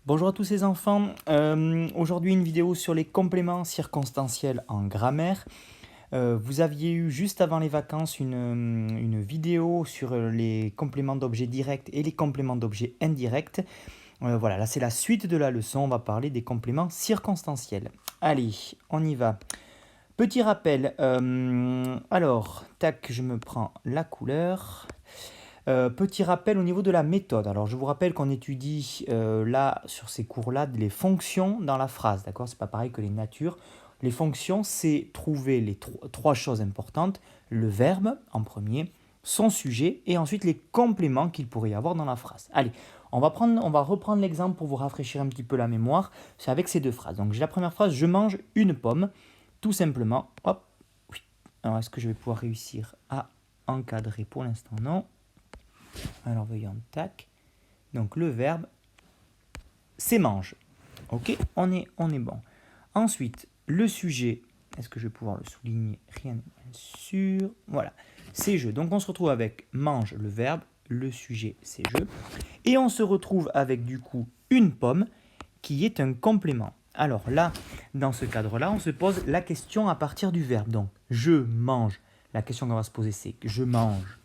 Bonjour à tous les enfants. Aujourd'hui une vidéo sur les compléments circonstanciels en grammaire. Vous aviez eu juste avant les vacances une vidéo sur les compléments d'objets directs et les compléments d'objets indirects. Voilà, là c'est la suite de la leçon, on va parler des compléments circonstanciels. Allez, on y va. Petit rappel, alors, tac, je me prends la couleur. Petit rappel au niveau de la méthode. Alors, je vous rappelle qu'on étudie là, sur ces cours-là, les fonctions dans la phrase. D'accord? C'est pas pareil que les natures. Les fonctions, c'est trouver les trois choses importantes. Le verbe en premier, son sujet et ensuite les compléments qu'il pourrait y avoir dans la phrase. Allez, on va reprendre l'exemple pour vous rafraîchir un petit peu la mémoire. C'est avec ces deux phrases. Donc, j'ai la première phrase, je mange une pomme. Tout simplement, hop, oui. Alors, est-ce que je vais pouvoir réussir à encadrer? Pour l'instant, non. Alors voyons, tac. Donc le verbe, c'est mange. Ok, on est bon. Ensuite, le sujet, est-ce que je vais pouvoir le souligner? Rien n'est bien sûr. Voilà, c'est je. Donc on se retrouve avec mange, le verbe, le sujet, c'est je. Et on se retrouve avec du coup une pomme qui est un complément. Alors là, dans ce cadre-là, on se pose la question à partir du verbe. Donc, je mange. La question qu'on va se poser, c'est je mange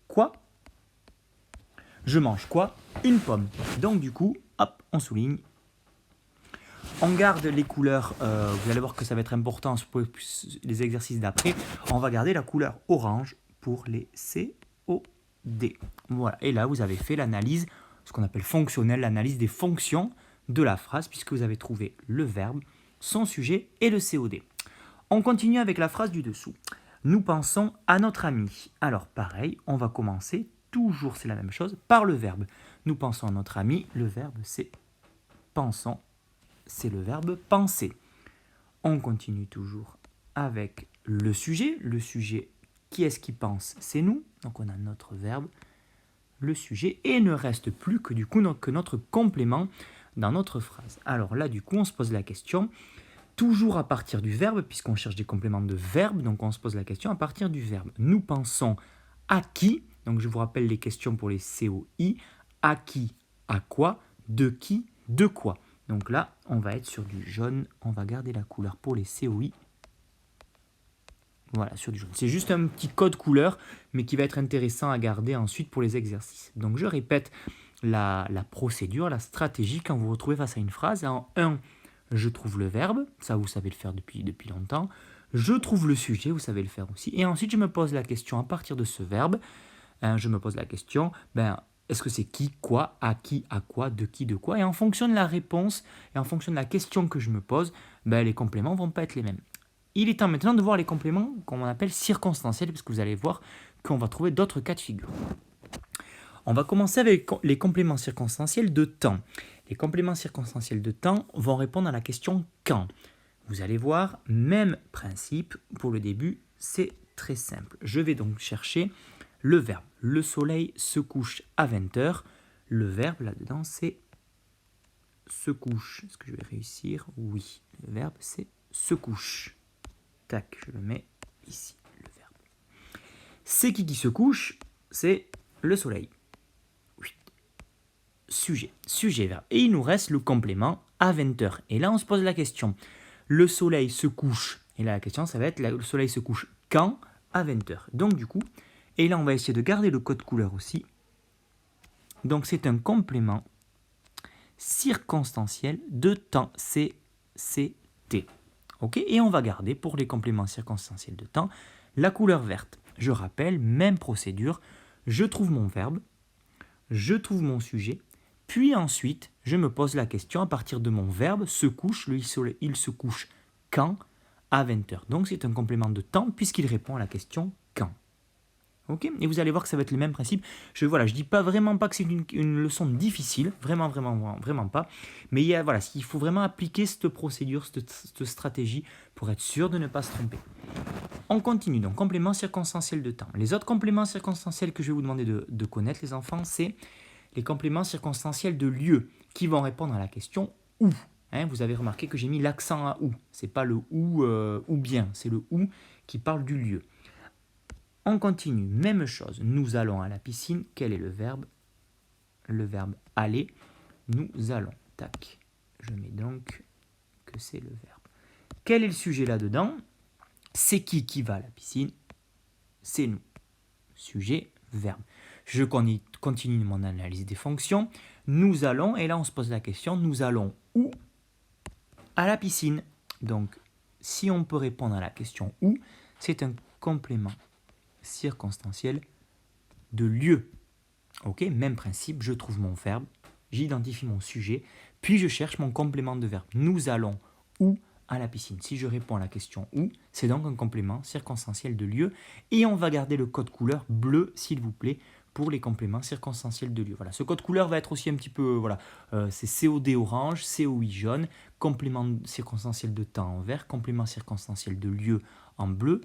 quoi? Je mange quoi? Une pomme. Donc du coup, hop, on souligne. On garde les couleurs, vous allez voir que ça va être important pour les exercices d'après. On va garder la couleur orange pour les COD. Voilà, et là vous avez fait l'analyse, ce qu'on appelle fonctionnelle, l'analyse des fonctions de la phrase, puisque vous avez trouvé le verbe, son sujet et le COD. On continue avec la phrase du dessous. Nous pensons à notre ami. Alors pareil, on va commencer, toujours c'est la même chose, par le verbe. Nous pensons à notre ami, le verbe c'est pensons, c'est le verbe penser. On continue toujours avec le sujet. Le sujet, qui est-ce qui pense? C'est nous. Donc on a notre verbe, le sujet, et il ne reste plus que du coup que notre complément dans notre phrase. Alors là du coup on se pose la question, toujours à partir du verbe, puisqu'on cherche des compléments de verbe, donc on se pose la question à partir du verbe. Nous pensons à qui? Donc je vous rappelle les questions pour les COI. À qui? À quoi? De qui? De quoi? Donc là, on va être sur du jaune. On va garder la couleur pour les COI. Voilà, sur du jaune. C'est juste un petit code couleur, mais qui va être intéressant à garder ensuite pour les exercices. Donc je répète la procédure, la stratégie quand vous vous retrouvez face à une phrase. En 1, je trouve le verbe, ça vous savez le faire depuis longtemps. Je trouve le sujet, vous savez le faire aussi. Et ensuite, je me pose la question à partir de ce verbe. Je me pose la question, est-ce que c'est qui, quoi, à quoi, de qui, de quoi? Et en fonction de la réponse et en fonction de la question que je me pose, les compléments ne vont pas être les mêmes. Il est temps maintenant de voir les compléments qu'on appelle circonstanciels, parce que vous allez voir qu'on va trouver d'autres cas de figure. On va commencer avec les compléments circonstanciels de temps. Les compléments circonstanciels de temps vont répondre à la question quand. Vous allez voir, même principe pour le début, c'est très simple. Je vais donc chercher le verbe. Le soleil se couche à 20h. Le verbe là-dedans, c'est se couche. Est-ce que je vais réussir? Oui. Le verbe, c'est se couche. Tac, je le mets ici, le verbe. C'est qui se couche? C'est le soleil. Oui. Sujet, verbe. Et il nous reste le complément à 20h. Et là, on se pose la question. Le soleil se couche. Et là, la question, ça va être le soleil se couche quand? À 20h. Donc, du coup, et là, on va essayer de garder le code couleur aussi. Donc, c'est un complément circonstanciel de temps. CCT. Ok, et on va garder pour les compléments circonstanciels de temps la couleur verte. Je rappelle, même procédure, je trouve mon verbe, je trouve mon sujet, puis ensuite je me pose la question à partir de mon verbe se couche, il se couche quand? À 20h. Donc c'est un complément de temps puisqu'il répond à la question quand. Ok, et vous allez voir que ça va être le même principe. Je dis vraiment pas que c'est une leçon difficile, vraiment pas. Mais il faut vraiment appliquer cette procédure, cette stratégie pour être sûr de ne pas se tromper. On continue donc, complément circonstanciel de temps. Les autres compléments circonstanciels que je vais vous demander de connaître, les enfants, c'est les compléments circonstanciels de lieu qui vont répondre à la question où. Vous avez remarqué que j'ai mis l'accent à où. C'est pas le où ou bien, c'est le où qui parle du lieu. On continue, même chose. Nous allons à la piscine. Quel est le verbe? le verbe aller. Nous allons. Tac. Je mets donc que c'est le verbe. Quel est le sujet là-dedans? C'est qui va à la piscine? C'est nous. Sujet, verbe. Je continue mon analyse des fonctions. Nous allons, et là on se pose la question, nous allons où? À la piscine. Donc, si on peut répondre à la question où, c'est un complément circonstanciel de lieu. Ok, même principe, je trouve mon verbe, j'identifie mon sujet, puis je cherche mon complément de verbe. Nous allons où? À la piscine. Si je réponds à la question où, c'est donc un complément circonstanciel de lieu. Et on va garder le code couleur bleu, s'il vous plaît, pour les compléments circonstanciels de lieu. Voilà, ce code couleur va être aussi un petit peu, voilà, c'est COD orange, COI jaune, complément circonstanciel de temps en vert, complément circonstanciel de lieu en bleu,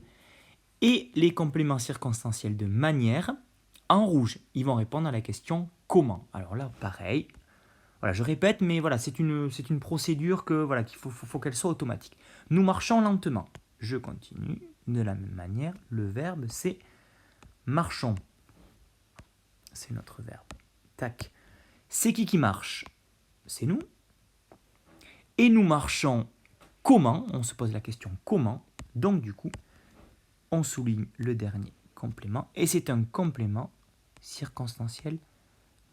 et les compléments circonstanciels de manière en rouge. Ils vont répondre à la question comment. Alors là, pareil. Voilà, je répète, mais voilà, c'est une procédure que voilà qu'il faut qu'elle soit automatique. Nous marchons lentement. Je continue. De la même manière, le verbe c'est marchons. C'est notre verbe. Tac. C'est qui marche? C'est nous. Et nous marchons comment? On se pose la question comment. Donc du coup, on souligne le dernier complément. Et c'est un complément circonstanciel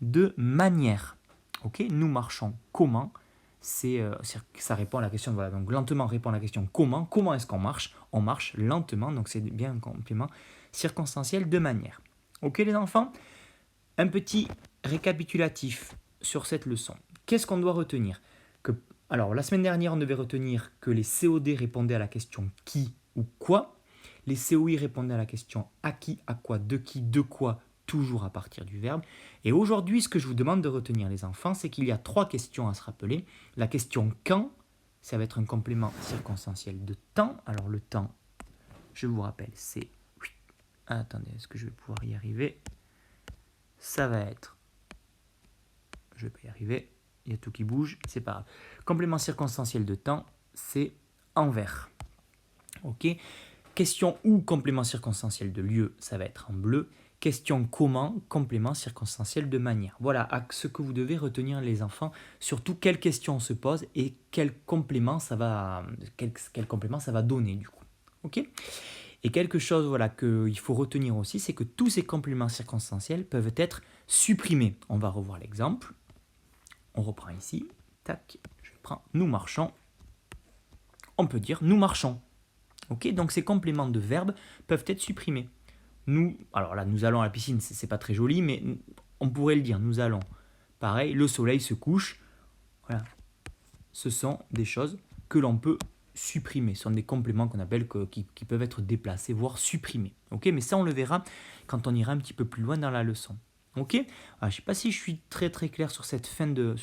de manière. Ok, nous marchons comment? Ça répond à la question, voilà, donc lentement répond à la question comment. Comment est-ce qu'on marche? On marche lentement, donc c'est bien un complément circonstanciel de manière. Ok les enfants? Un petit récapitulatif sur cette leçon. Qu'est-ce qu'on doit retenir? Alors la semaine dernière on devait retenir que les COD répondaient à la question qui ou quoi. Les COI répondaient à la question à qui, de quoi, toujours à partir du verbe. Et aujourd'hui, ce que je vous demande de retenir les enfants, c'est qu'il y a 3 questions à se rappeler. La question quand, ça va être un complément circonstanciel de temps. Alors le temps, je vous rappelle, c'est... Attendez, est-ce que je vais pouvoir y arriver? Ça va être... Je vais pas y arriver, il y a tout qui bouge, c'est pas grave. Complément circonstanciel de temps, c'est en vert. Ok. Question où, complément circonstanciel de lieu, ça va être en bleu. Question comment, complément circonstanciel de manière. Voilà ce que vous devez retenir les enfants, surtout quelle question on se pose et quel complément ça va donner du coup. Ok. Et quelque chose voilà, qu'il faut retenir aussi, c'est que tous ces compléments circonstanciels peuvent être supprimés. On va revoir l'exemple. On reprend ici. Tac, je prends nous marchons. On peut dire nous marchons. Ok, donc ces compléments de verbe peuvent être supprimés. Nous, alors là, nous allons à la piscine, c'est pas très joli, mais on pourrait le dire, nous allons. Pareil, le soleil se couche. Voilà. Ce sont des choses que l'on peut supprimer. Ce sont des compléments qu'on appelle qui peuvent être déplacés, voire supprimés. Ok, mais ça, on le verra quand on ira un petit peu plus loin dans la leçon. Ok, alors, je ne sais pas si je suis très très clair sur cette fin de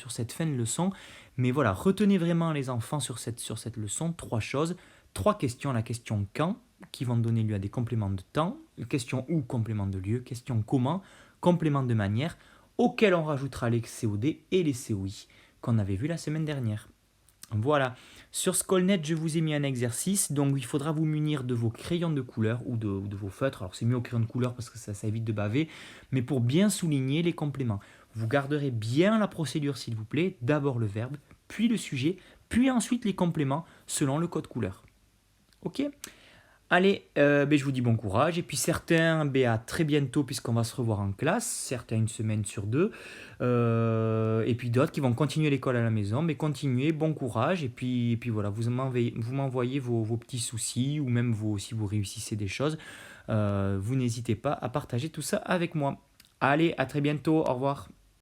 leçon, mais voilà, retenez vraiment les enfants sur cette leçon 3 choses. 3 questions, la question quand, qui vont donner lieu à des compléments de temps, la question où, complément de lieu, question comment, complément de manière, auquel on rajoutera les COD et les COI qu'on avait vu la semaine dernière. Voilà, sur Skolnet, je vous ai mis un exercice, donc il faudra vous munir de vos crayons de couleur ou de vos feutres. Alors c'est mieux au crayon de couleur parce que ça évite de baver, mais pour bien souligner les compléments. Vous garderez bien la procédure s'il vous plaît, d'abord le verbe, puis le sujet, puis ensuite les compléments selon le code couleur. Ok? Allez, je vous dis bon courage. Et puis certains, à très bientôt puisqu'on va se revoir en classe. Certains une semaine sur 2. Et puis d'autres qui vont continuer l'école à la maison. Mais continuez, bon courage. Et puis voilà, vous m'envoyez vos petits soucis ou même si vous réussissez des choses. Vous n'hésitez pas à partager tout ça avec moi. Allez, à très bientôt. Au revoir.